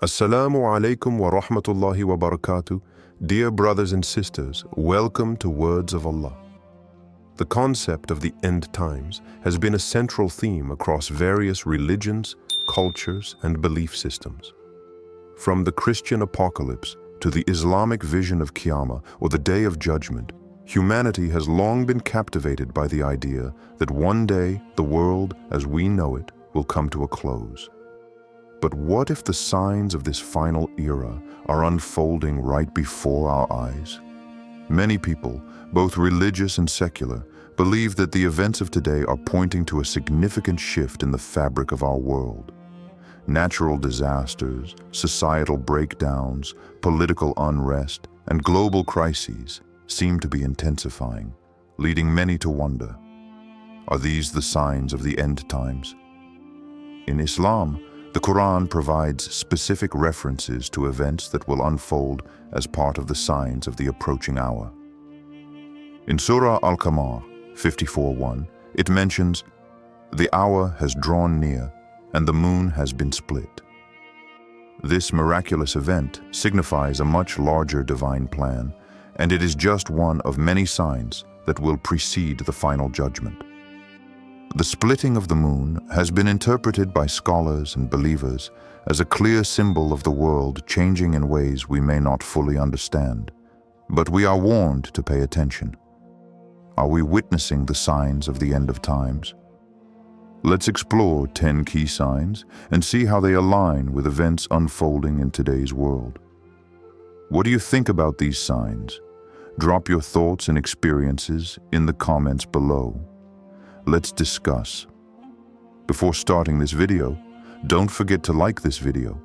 Assalamu alaikum wa rahmatullahi wa barakatuh. Dear brothers and sisters, welcome to Words of Allah. The concept of the end times has been a central theme across various religions, cultures, and belief systems. From the Christian apocalypse to the Islamic vision of Qiyamah or the Day of Judgment, humanity has long been captivated by the idea that one day the world as we know it will come to a close. But what if the signs of this final era are unfolding right before our eyes? Many people, both religious and secular, believe that the events of today are pointing to a significant shift in the fabric of our world. Natural disasters, societal breakdowns, political unrest, and global crises seem to be intensifying, leading many to wonder, are these the signs of the end times? In Islam, the Quran provides specific references to events that will unfold as part of the signs of the approaching hour. In Surah Al-Qamar 54:1, it mentions, "The hour has drawn near, and the moon has been split." This miraculous event signifies a much larger divine plan, and it is just one of many signs that will precede the final judgment. The splitting of the moon has been interpreted by scholars and believers as a clear symbol of the world changing in ways we may not fully understand. But we are warned to pay attention. Are we witnessing the signs of the end of times? Let's explore 10 key signs and see how they align with events unfolding in today's world. What do you think about these signs? Drop your thoughts and experiences in the comments below. Let's discuss. Before starting this video, don't forget to like this video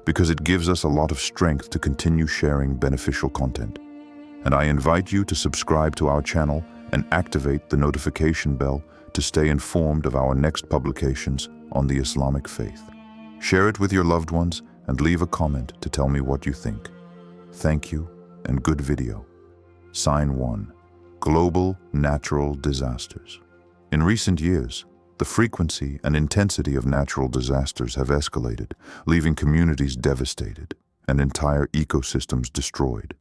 because it gives us a lot of strength to continue sharing beneficial content. And I invite you to subscribe to our channel and activate the notification bell to stay informed of our next publications on the Islamic faith. Share it with your loved ones and leave a comment to tell me what you think. Thank you and good video. Sign 1. Global natural disasters. In recent years, the frequency and intensity of natural disasters have escalated, leaving communities devastated and entire ecosystems destroyed.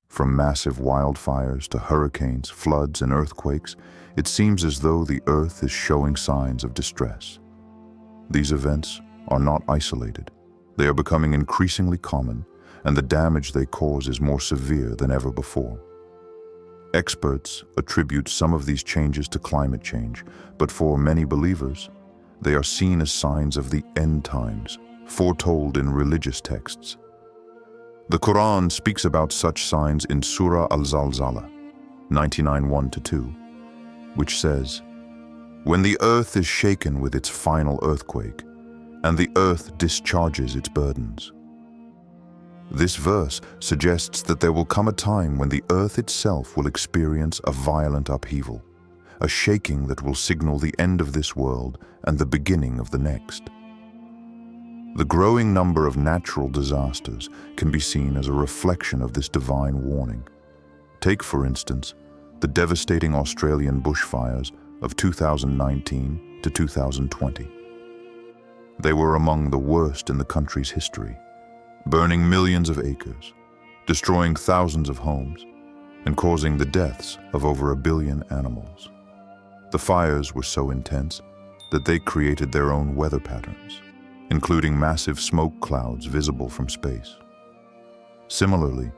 From massive wildfires to hurricanes, floods, and earthquakes, it seems as though the earth is showing signs of distress. These events are not isolated. They are becoming increasingly common, and the damage they cause is more severe than ever before. Experts attribute some of these changes to climate change, but for many believers, they are seen as signs of the end times, foretold in religious texts. The Quran speaks about such signs in Surah Al-Zalzala 99:1-2, which says, "When the earth is shaken with its final earthquake, and the earth discharges its burdens." This verse suggests that there will come a time when the earth itself will experience a violent upheaval, a shaking that will signal the end of this world and the beginning of the next. The growing number of natural disasters can be seen as a reflection of this divine warning. Take, for instance, the devastating Australian bushfires of 2019 to 2020. They were among the worst in the country's history, burning millions of acres, destroying thousands of homes, and causing the deaths of over 1 billion animals. The fires were so intense that they created their own weather patterns, including massive smoke clouds visible from space. Similarly,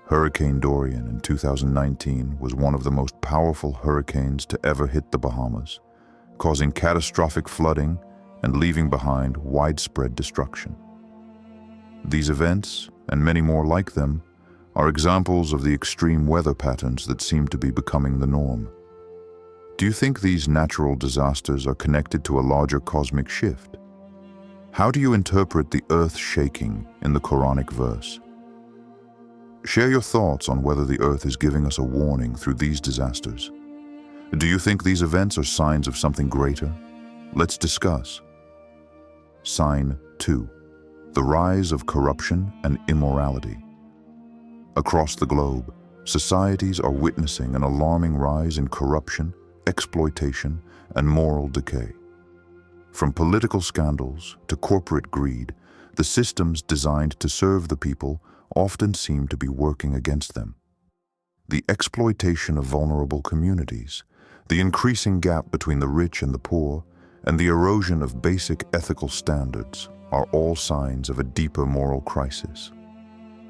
Hurricane Dorian in 2019 was one of the most powerful hurricanes to ever hit the Bahamas, causing catastrophic flooding and leaving behind widespread destruction. These events, and many more like them, are examples of the extreme weather patterns that seem to be becoming the norm. Do you think these natural disasters are connected to a larger cosmic shift? How do you interpret the earth shaking in the Quranic verse? Share your thoughts on whether the earth is giving us a warning through these disasters. Do you think these events are signs of something greater? Let's discuss. Sign 2. The rise of corruption and immorality. Across the globe, societies are witnessing an alarming rise in corruption, exploitation, and moral decay. From political scandals to corporate greed, The systems designed to serve the people often seem to be working against them. The exploitation of vulnerable communities, the increasing gap between the rich and the poor, and the erosion of basic ethical standards are all signs of a deeper moral crisis.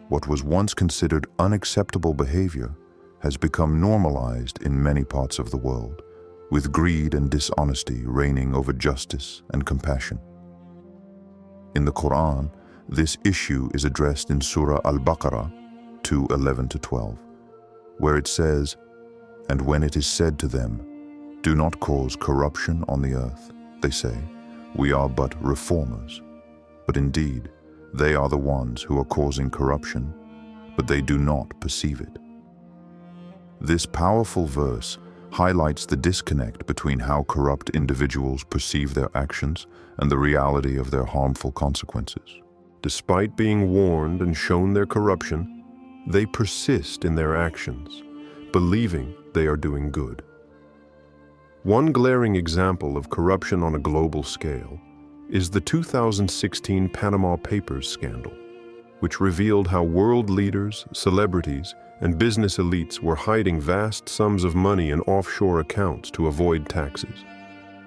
What was once considered unacceptable behavior has become normalized in many parts of the world, with greed and dishonesty reigning over justice and compassion. In the Quran, this issue is addressed in Surah Al-Baqarah 2:11-12, where it says, "And when it is said to them, 'Do not cause corruption on the earth,' they say, 'We are but reformers.' But indeed, they are the ones who are causing corruption, but they do not perceive it." This powerful verse highlights the disconnect between how corrupt individuals perceive their actions and the reality of their harmful consequences. Despite being warned and shown their corruption, they persist in their actions, believing they are doing good. One glaring example of corruption on a global scale is the 2016 Panama Papers scandal, which revealed how world leaders, celebrities, and business elites were hiding vast sums of money in offshore accounts to avoid taxes.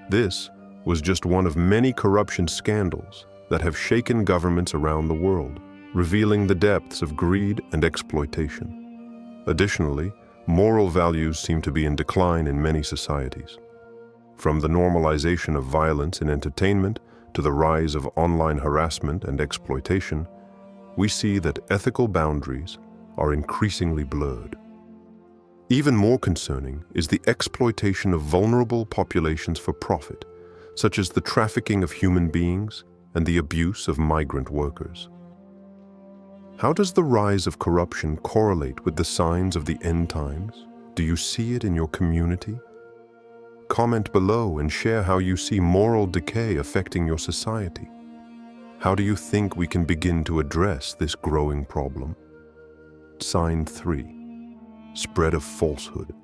This was just one of many corruption scandals that have shaken governments around the world, revealing the depths of greed and exploitation. Additionally, moral values seem to be in decline in many societies. From the normalization of violence in entertainment to the rise of online harassment and exploitation, we see that ethical boundaries are increasingly blurred. Even more concerning is the exploitation of vulnerable populations for profit, such as the trafficking of human beings and the abuse of migrant workers. How does the rise of corruption correlate with the signs of the end times? Do you see it in your community? Comment below and share how you see moral decay affecting your society. How do you think we can begin to address this growing problem? Sign 3. Spread of falsehood.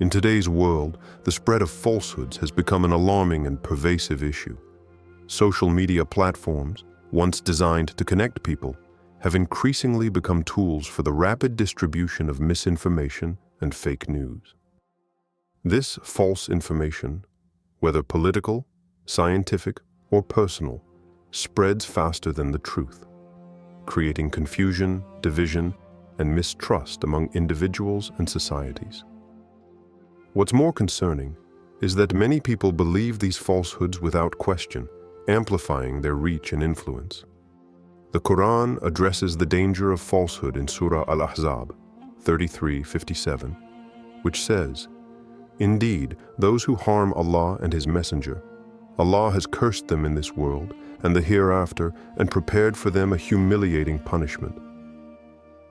In today's world, the spread of falsehoods has become an alarming and pervasive issue. Social media platforms, once designed to connect people, have increasingly become tools for the rapid distribution of misinformation and fake news. This false information, whether political, scientific, or personal, spreads faster than the truth, creating confusion, division, and mistrust among individuals and societies. What's more concerning is that many people believe these falsehoods without question, amplifying their reach and influence. The Quran addresses the danger of falsehood in Surah Al-Ahzab 33:57, which says, "Indeed, those who harm Allah and His Messenger, Allah has cursed them in this world and the hereafter and prepared for them a humiliating punishment."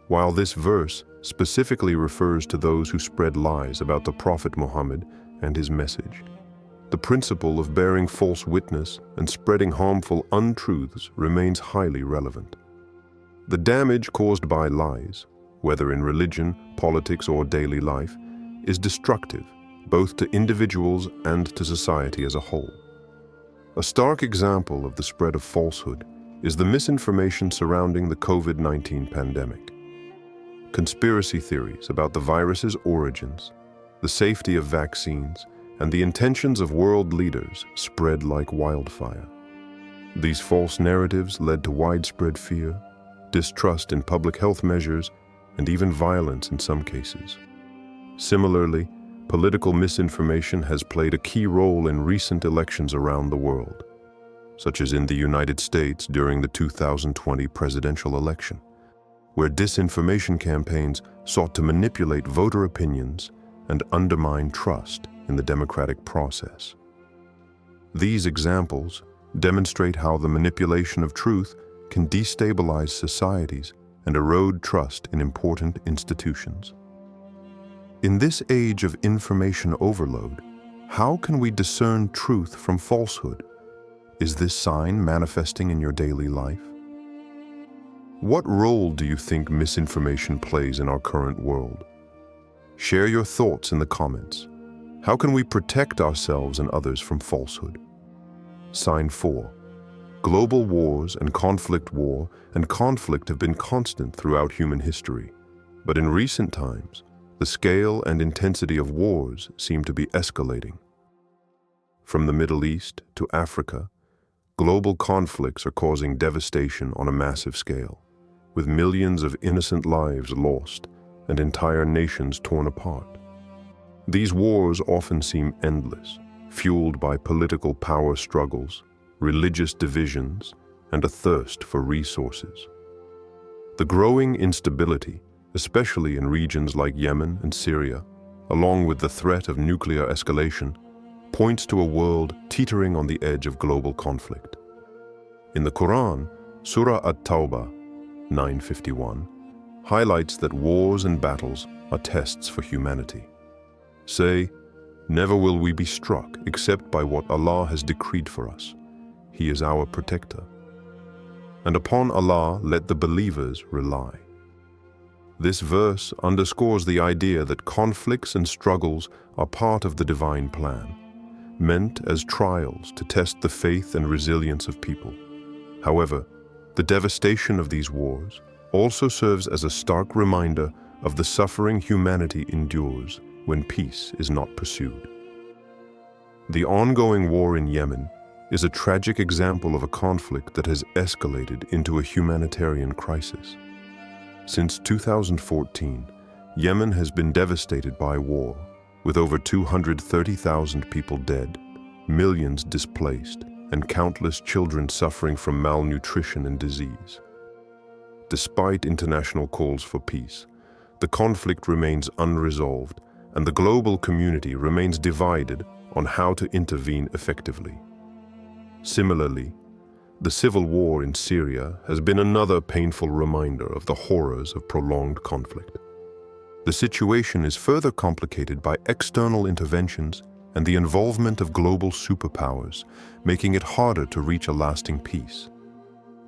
While this verse specifically refers to those who spread lies about the Prophet Muhammad and his message, the principle of bearing false witness and spreading harmful untruths remains highly relevant. The damage caused by lies, whether in religion, politics, or daily life, is destructive, both to individuals and to society as a whole. A stark example of the spread of falsehood is the misinformation surrounding the COVID-19 pandemic. Conspiracy theories about the virus's origins, the safety of vaccines, and the intentions of world leaders spread like wildfire. These false narratives led to widespread fear, distrust in public health measures, and even violence in some cases. Similarly, political misinformation has played a key role in recent elections around the world, such as in the United States during the 2020 presidential election, where disinformation campaigns sought to manipulate voter opinions and undermine trust in the democratic process. These examples demonstrate how the manipulation of truth can destabilize societies and erode trust in important institutions. In this age of information overload, how can we discern truth from falsehood? Is this sign manifesting in your daily life? What role do you think misinformation plays in our current world? Share your thoughts in the comments. How can we protect ourselves and others from falsehood? Sign 4. Global wars and conflict have been constant throughout human history. But in recent times, the scale and intensity of wars seem to be escalating. From the Middle East to Africa, global conflicts are causing devastation on a massive scale, with millions of innocent lives lost and entire nations torn apart. These wars often seem endless, fueled by political power struggles, religious divisions, and a thirst for resources. The growing instability, especially in regions like Yemen and Syria, along with the threat of nuclear escalation, points to a world teetering on the edge of global conflict. In the Quran, Surah At-Tawbah 9:51 highlights that wars and battles are tests for humanity. Say, "Never will we be struck except by what Allah has decreed for us. He is our protector. And upon Allah let the believers rely." This verse underscores the idea that conflicts and struggles are part of the divine plan, meant as trials to test the faith and resilience of people. However, the devastation of these wars also serves as a stark reminder of the suffering humanity endures when peace is not pursued. The ongoing war in Yemen is a tragic example of a conflict that has escalated into a humanitarian crisis. Since 2014, Yemen has been devastated by war, with over 230,000 people dead, millions displaced, and countless children suffering from malnutrition and disease. Despite international calls for peace, the conflict remains unresolved, and the global community remains divided on how to intervene effectively. Similarly, the civil war in Syria has been another painful reminder of the horrors of prolonged conflict. The situation is further complicated by external interventions and the involvement of global superpowers, making it harder to reach a lasting peace.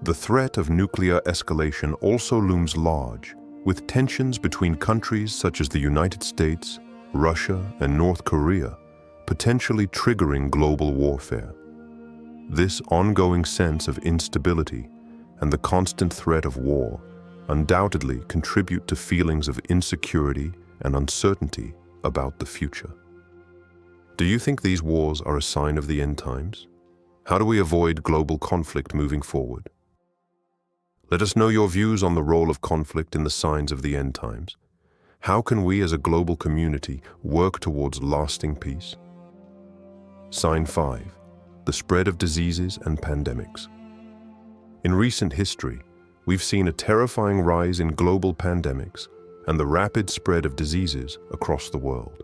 The threat of nuclear escalation also looms large, with tensions between countries such as the United States, Russia, and North Korea potentially triggering global warfare. This ongoing sense of instability and the constant threat of war undoubtedly contribute to feelings of insecurity and uncertainty about the future. Do you think these wars are a sign of the end times? How do we avoid global conflict moving forward? Let us know your views on the role of conflict in the signs of the end times. How can we as a global community work towards lasting peace? Sign 5. The spread of diseases and pandemics. In recent history, we've seen a terrifying rise in global pandemics and the rapid spread of diseases across the world.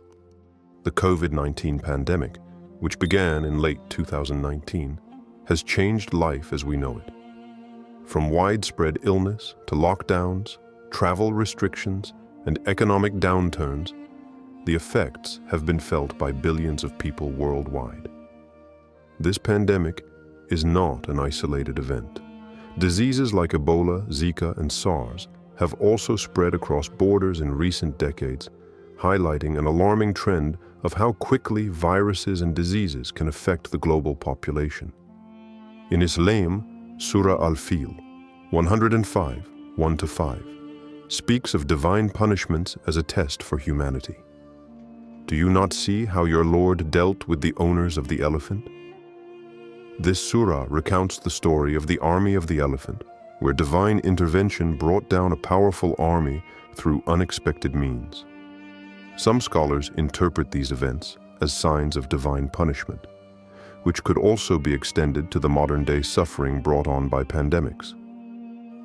The COVID-19 pandemic, which began in late 2019, has changed life as we know it. From widespread illness to lockdowns, travel restrictions, and economic downturns, the effects have been felt by billions of people worldwide. This pandemic is not an isolated event. Diseases like Ebola, Zika, and SARS have also spread across borders in recent decades, highlighting an alarming trend of how quickly viruses and diseases can affect the global population. In Islam, Surah Al-Fil 105, 1-5, speaks of divine punishments as a test for humanity. Do you not see how your Lord dealt with the owners of the elephant? This surah recounts the story of the army of the elephant, where divine intervention brought down a powerful army through unexpected means. Some scholars interpret these events as signs of divine punishment, which could also be extended to the modern-day suffering brought on by pandemics.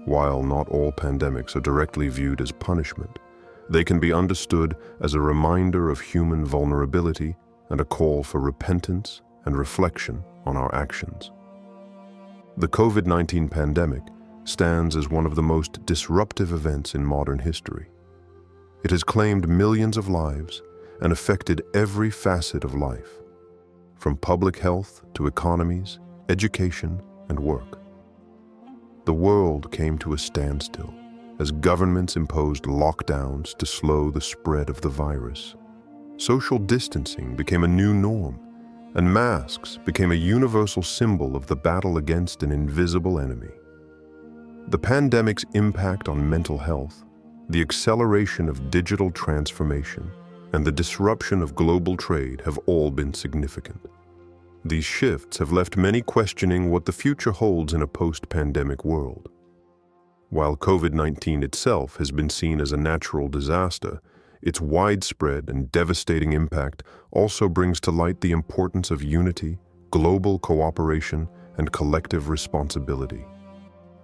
While not all pandemics are directly viewed as punishment, they can be understood as a reminder of human vulnerability and a call for repentance and reflection on our actions. The COVID-19 pandemic stands as one of the most disruptive events in modern history. It has claimed millions of lives and affected every facet of life, from public health to economies, education, and work. The world came to a standstill as governments imposed lockdowns to slow the spread of the virus. Social distancing became a new norm and masks became a universal symbol of the battle against an invisible enemy. The pandemic's impact on mental health, the acceleration of digital transformation, and the disruption of global trade have all been significant. These shifts have left many questioning what the future holds in a post-pandemic world. While COVID-19 itself has been seen as a natural disaster, its widespread and devastating impact also brings to light the importance of unity, global cooperation, and collective responsibility.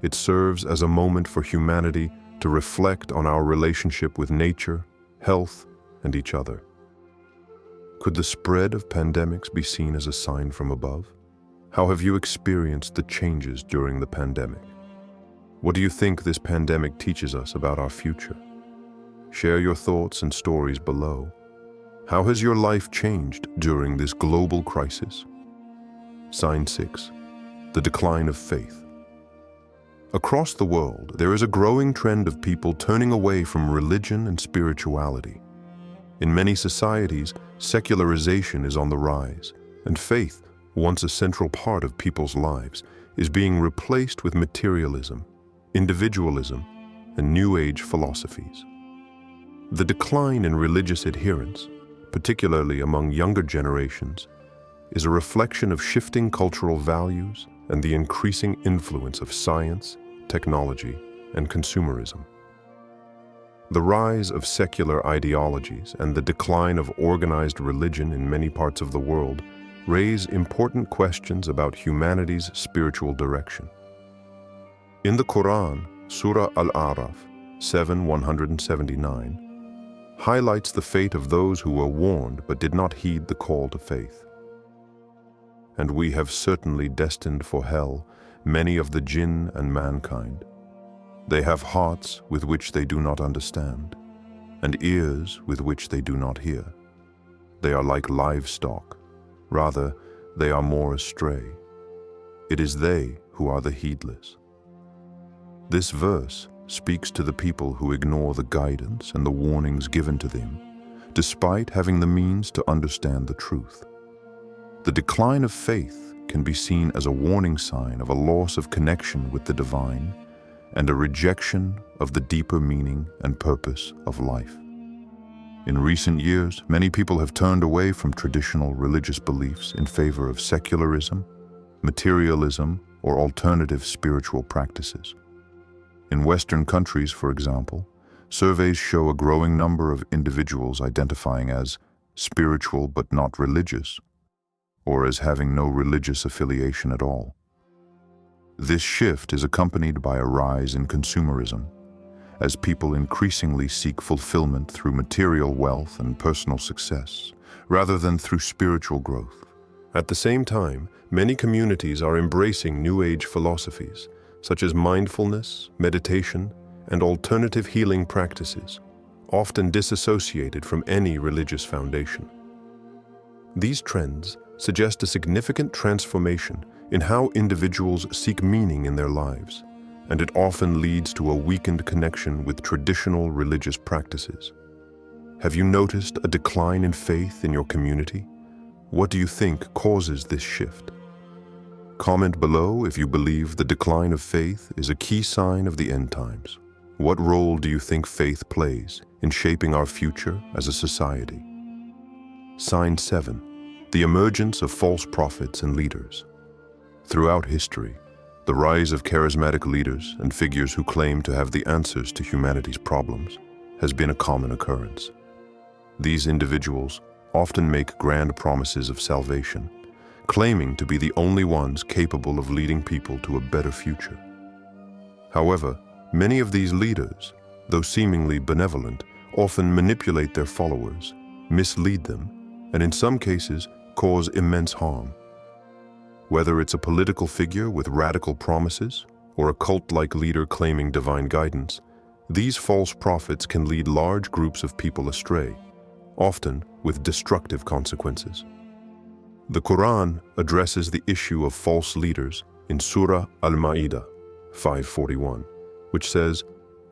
It serves as a moment for humanity to reflect on our relationship with nature, health, and each other. Could the spread of pandemics be seen as a sign from above? How have you experienced the changes during the pandemic? What do you think this pandemic teaches us about our future? Share your thoughts and stories below. How has your life changed during this global crisis? Sign 6. The decline of faith. Across the world, there is a growing trend of people turning away from religion and spirituality. In many societies, secularization is on the rise, and faith, once a central part of people's lives, is being replaced with materialism, individualism, and New Age philosophies. The decline in religious adherence, particularly among younger generations, is a reflection of shifting cultural values and the increasing influence of science, technology, and consumerism. The rise of secular ideologies and the decline of organized religion in many parts of the world raise important questions about humanity's spiritual direction. In the Quran, Surah Al-A'raf 7:179, highlights the fate of those who were warned but did not heed the call to faith. And we have certainly destined for hell many of the jinn and mankind. They have hearts with which they do not understand, and ears with which they do not hear. They are like livestock, rather, they are more astray. It is they who are the heedless. This verse speaks to the people who ignore the guidance and the warnings given to them, despite having the means to understand the truth. The decline of faith can be seen as a warning sign of a loss of connection with the divine and a rejection of the deeper meaning and purpose of life. In recent years, many people have turned away from traditional religious beliefs in favor of secularism, materialism, or alternative spiritual practices. In Western countries, for example, surveys show a growing number of individuals identifying as spiritual but not religious, or as having no religious affiliation at all. This shift is accompanied by a rise in consumerism, as people increasingly seek fulfillment through material wealth and personal success, rather than through spiritual growth. At the same time, many communities are embracing New Age philosophies, such as mindfulness, meditation, and alternative healing practices, often disassociated from any religious foundation. These trends suggest a significant transformation in how individuals seek meaning in their lives, and it often leads to a weakened connection with traditional religious practices. Have you noticed a decline in faith in your community? What do you think causes this shift? Comment below if you believe the decline of faith is a key sign of the end times. What role do you think faith plays in shaping our future as a society? Sign 7. The emergence of false prophets and leaders. Throughout history, the rise of charismatic leaders and figures who claim to have the answers to humanity's problems has been a common occurrence. These individuals often make grand promises of salvation, claiming to be the only ones capable of leading people to a better future. However, many of these leaders, though seemingly benevolent, often manipulate their followers, mislead them, and in some cases cause immense harm. Whether it's a political figure with radical promises or a cult-like leader claiming divine guidance, these false prophets can lead large groups of people astray, often with destructive consequences. The Quran addresses the issue of false leaders in Surah Al-Ma'idah 5:41, which says,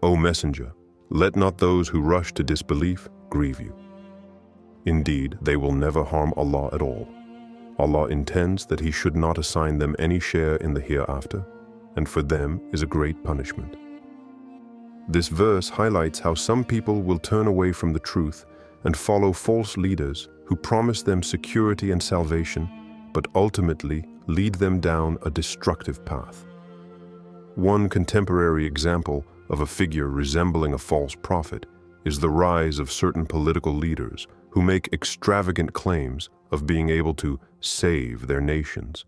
"O Messenger, let not those who rush to disbelief grieve you. Indeed, they will never harm Allah at all. Allah intends that He should not assign them any share in the hereafter, and for them is a great punishment. This verse highlights how some people will turn away from the truth and follow false leaders who promise them security and salvation, but ultimately lead them down a destructive path. One contemporary example of a figure resembling a false prophet is the rise of certain political leaders who make extravagant claims of being able to save their nations,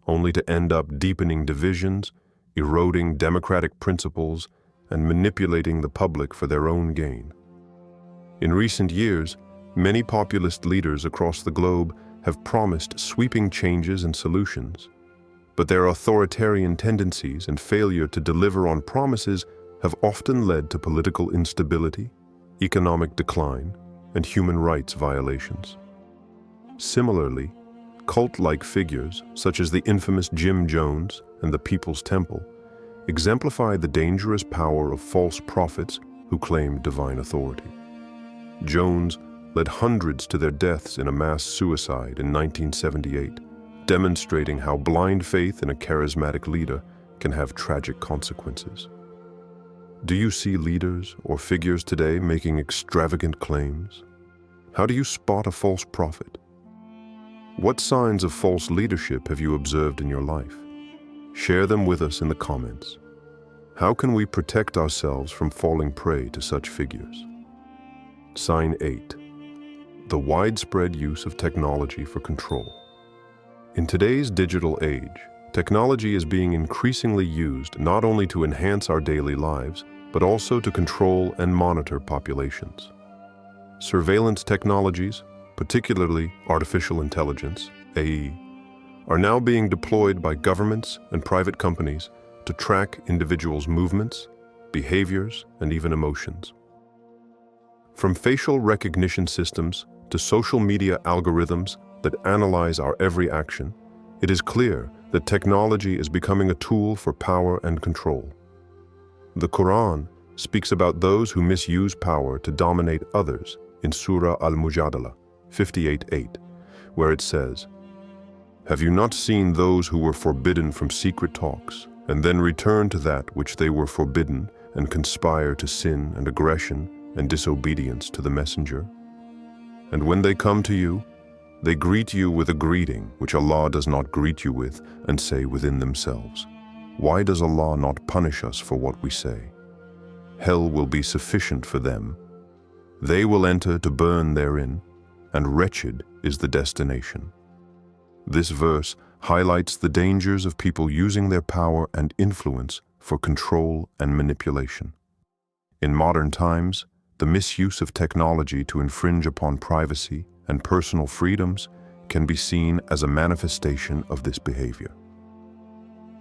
only to end up deepening divisions, eroding democratic principles, and manipulating the public for their own gain. In recent years, many populist leaders across the globe have promised sweeping changes and solutions, but their authoritarian tendencies and failure to deliver on promises have often led to political instability, economic decline, and human rights violations. Similarly, cult-like figures such as the infamous Jim Jones and the People's Temple exemplify the dangerous power of false prophets who claim divine authority. Jones led hundreds to their deaths in a mass suicide in 1978, demonstrating how blind faith in a charismatic leader can have tragic consequences. Do you see leaders or figures today making extravagant claims? How do you spot a false prophet? What signs of false leadership have you observed in your life? Share them with us in the comments. How can we protect ourselves from falling prey to such figures? Sign 8. The widespread use of technology for control. In today's digital age, technology is being increasingly used not only to enhance our daily lives, but also to control and monitor populations. Surveillance technologies, particularly artificial intelligence, AI, are now being deployed by governments and private companies to track individuals' movements, behaviors, and even emotions. From facial recognition systems to social media algorithms that analyze our every action, it is clear that technology is becoming a tool for power and control. The Quran speaks about those who misuse power to dominate others in Surah Al-Mujadala 58:8, where it says, "Have you not seen those who were forbidden from secret talks, and then return to that which they were forbidden, and conspire to sin and aggression and disobedience to the messenger? And when they come to you, they greet you with a greeting which Allah does not greet you with, and say within themselves, 'Why does Allah not punish us for what we say?' Hell will be sufficient for them. They will enter to burn therein, and wretched is the destination." This verse highlights the dangers of people using their power and influence for control and manipulation. In modern times, the misuse of technology to infringe upon privacy and personal freedoms can be seen as a manifestation of this behavior.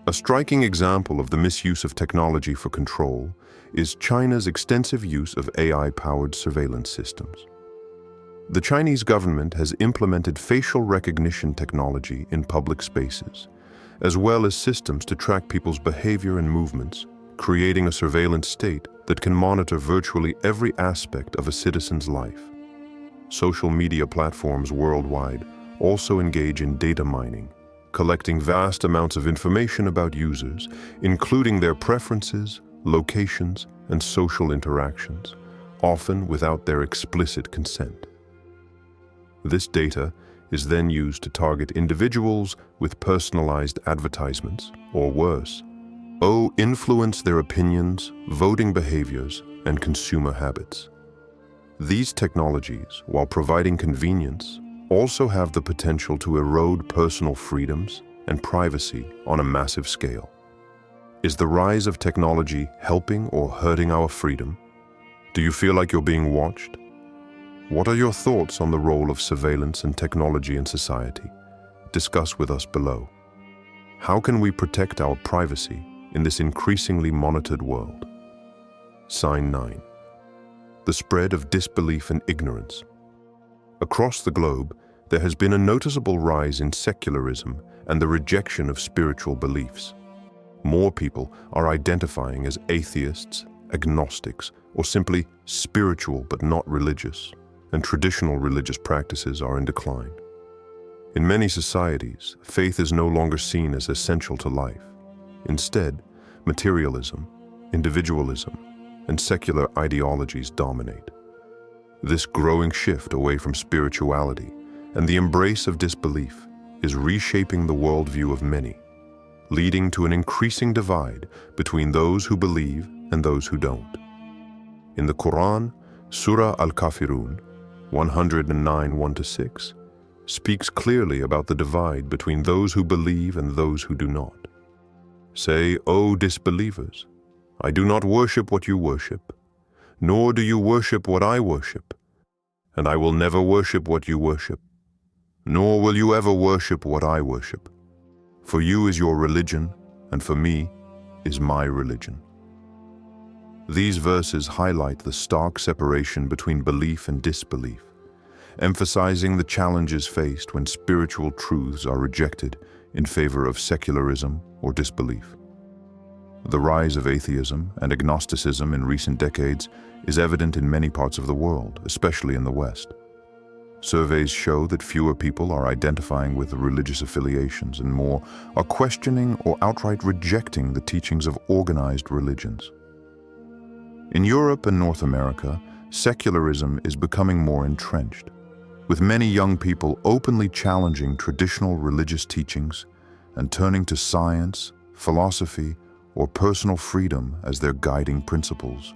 A striking example of the misuse of technology for control is China's extensive use of AI-powered surveillance systems. The Chinese government has implemented facial recognition technology in public spaces, as well as systems to track people's behavior and movements, creating a surveillance state that can monitor virtually every aspect of a citizen's life. Social media platforms worldwide also engage in data mining, collecting vast amounts of information about users, including their preferences, locations, and social interactions, often without their explicit consent. This data is then used to target individuals with personalized advertisements, or worse, influence their opinions, voting behaviors, and consumer habits. These technologies, while providing convenience, also have the potential to erode personal freedoms and privacy on a massive scale. Is the rise of technology helping or hurting our freedom? Do you feel like you're being watched? What are your thoughts on the role of surveillance and technology in society? Discuss with us below. How can we protect our privacy in this increasingly monitored world? Sign 9. The spread of disbelief and ignorance. Across the globe, there has been a noticeable rise in secularism and the rejection of spiritual beliefs. More people are identifying as atheists, agnostics, or simply spiritual but not religious, and traditional religious practices are in decline. In many societies, faith is no longer seen as essential to life. Instead, materialism, individualism, and secular ideologies dominate. This growing shift away from spirituality and the embrace of disbelief is reshaping the worldview of many, leading to an increasing divide between those who believe and those who don't. In the Quran, Surah Al-Kafirun 109, 1-6, speaks clearly about the divide between those who believe and those who do not. Say, O disbelievers, I do not worship what you worship, nor do you worship what I worship, and I will never worship what you worship, nor will you ever worship what I worship. For you is your religion, and for me is my religion. These verses highlight the stark separation between belief and disbelief, emphasizing the challenges faced when spiritual truths are rejected in favor of secularism or disbelief. The rise of atheism and agnosticism in recent decades is evident in many parts of the world, especially in the West. Surveys show that fewer people are identifying with religious affiliations and more are questioning or outright rejecting the teachings of organized religions. In Europe and North America, secularism is becoming more entrenched, with many young people openly challenging traditional religious teachings and turning to science, philosophy, or personal freedom as their guiding principles.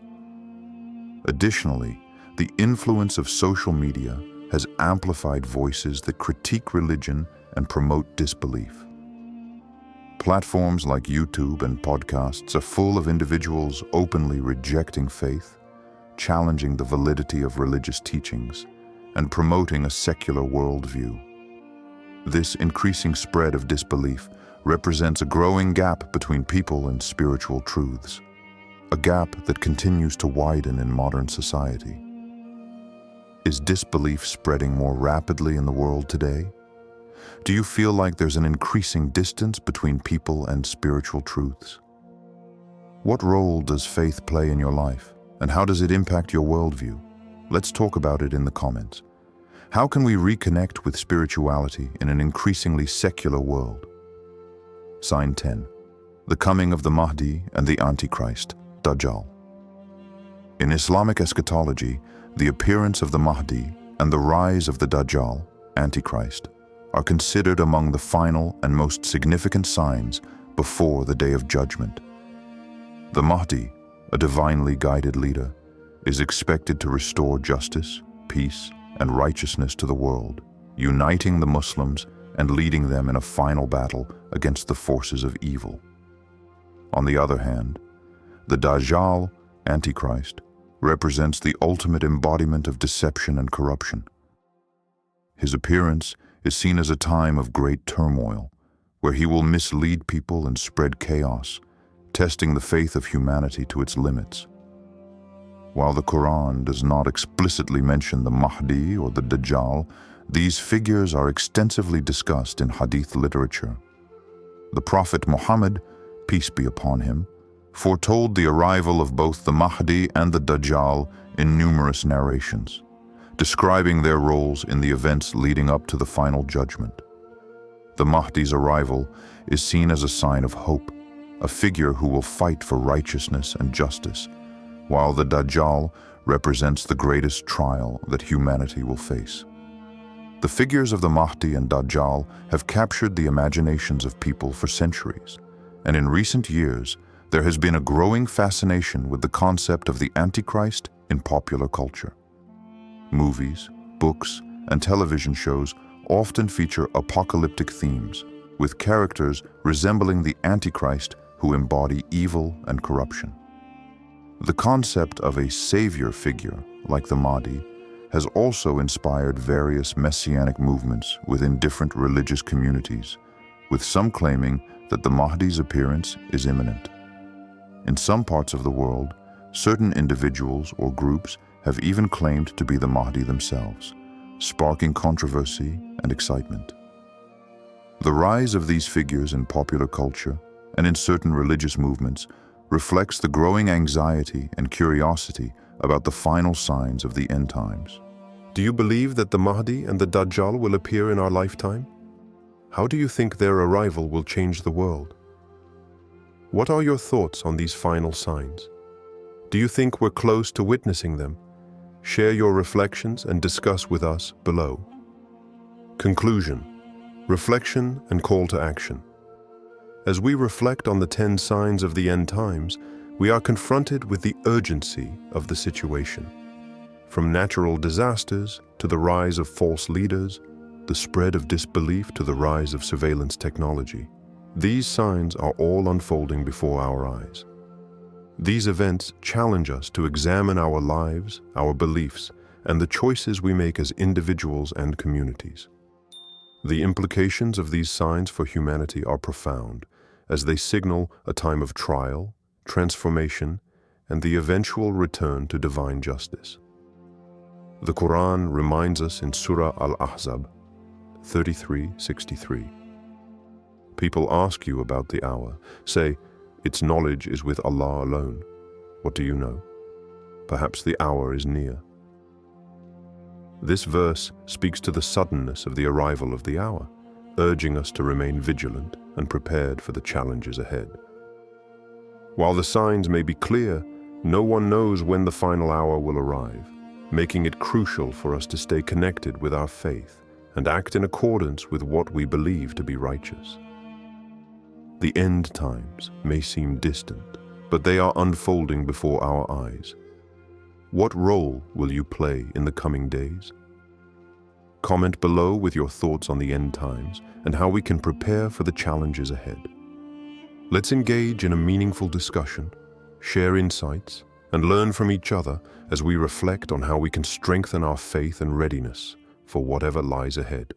Additionally, the influence of social media has amplified voices that critique religion and promote disbelief. Platforms like YouTube and podcasts are full of individuals openly rejecting faith, challenging the validity of religious teachings, and promoting a secular worldview. This increasing spread of disbelief represents a growing gap between people and spiritual truths, a gap that continues to widen in modern society. Is disbelief spreading more rapidly in the world today? Do you feel like there's an increasing distance between people and spiritual truths? What role does faith play in your life, and how does it impact your worldview? Let's talk about it in the comments. How can we reconnect with spirituality in an increasingly secular world? Sign 10. The coming of the Mahdi and the Antichrist, Dajjal. In Islamic eschatology, the appearance of the Mahdi and the rise of the Dajjal, Antichrist, are considered among the final and most significant signs before the Day of Judgment. The Mahdi, a divinely guided leader, is expected to restore justice, peace, and righteousness to the world, uniting the Muslims and leading them in a final battle against the forces of evil. On the other hand, the Dajjal, Antichrist, represents the ultimate embodiment of deception and corruption. His appearance is seen as a time of great turmoil, where he will mislead people and spread chaos, testing the faith of humanity to its limits. While the Quran does not explicitly mention the Mahdi or the Dajjal, these figures are extensively discussed in Hadith literature. The Prophet Muhammad, peace be upon him, foretold the arrival of both the Mahdi and the Dajjal in numerous narrations, describing their roles in the events leading up to the final judgment. The Mahdi's arrival is seen as a sign of hope, a figure who will fight for righteousness and justice, while the Dajjal represents the greatest trial that humanity will face. The figures of the Mahdi and Dajjal have captured the imaginations of people for centuries, and in recent years, there has been a growing fascination with the concept of the Antichrist in popular culture. Movies, books, and television shows often feature apocalyptic themes, with characters resembling the Antichrist who embody evil and corruption. The concept of a savior figure, like the Mahdi, has also inspired various messianic movements within different religious communities, with some claiming that the Mahdi's appearance is imminent. In some parts of the world, certain individuals or groups have even claimed to be the Mahdi themselves, sparking controversy and excitement. The rise of these figures in popular culture and in certain religious movements reflects the growing anxiety and curiosity about the final signs of the end times. Do you believe that the Mahdi and the Dajjal will appear in our lifetime? How do you think their arrival will change the world? What are your thoughts on these final signs? Do you think we're close to witnessing them? Share your reflections and discuss with us below. Conclusion, reflection and call to action. As we reflect on the 10 signs of the end times, we are confronted with the urgency of the situation. From natural disasters to the rise of false leaders, the spread of disbelief to the rise of surveillance technology, these signs are all unfolding before our eyes. These events challenge us to examine our lives, our beliefs, and the choices we make as individuals and communities. The implications of these signs for humanity are profound, as they signal a time of trial, transformation, and the eventual return to divine justice. The Quran reminds us in Surah Al-Ahzab 33:63. People ask you about the hour. Say, its knowledge is with Allah alone. What do you know? Perhaps the hour is near. This verse speaks to the suddenness of the arrival of the hour, urging us to remain vigilant and prepared for the challenges ahead. While the signs may be clear, no one knows when the final hour will arrive, making it crucial for us to stay connected with our faith and act in accordance with what we believe to be righteous. The end times may seem distant, but they are unfolding before our eyes. What role will you play in the coming days? Comment below with your thoughts on the end times and how we can prepare for the challenges ahead. Let's engage in a meaningful discussion, share insights, and learn from each other as we reflect on how we can strengthen our faith and readiness for whatever lies ahead.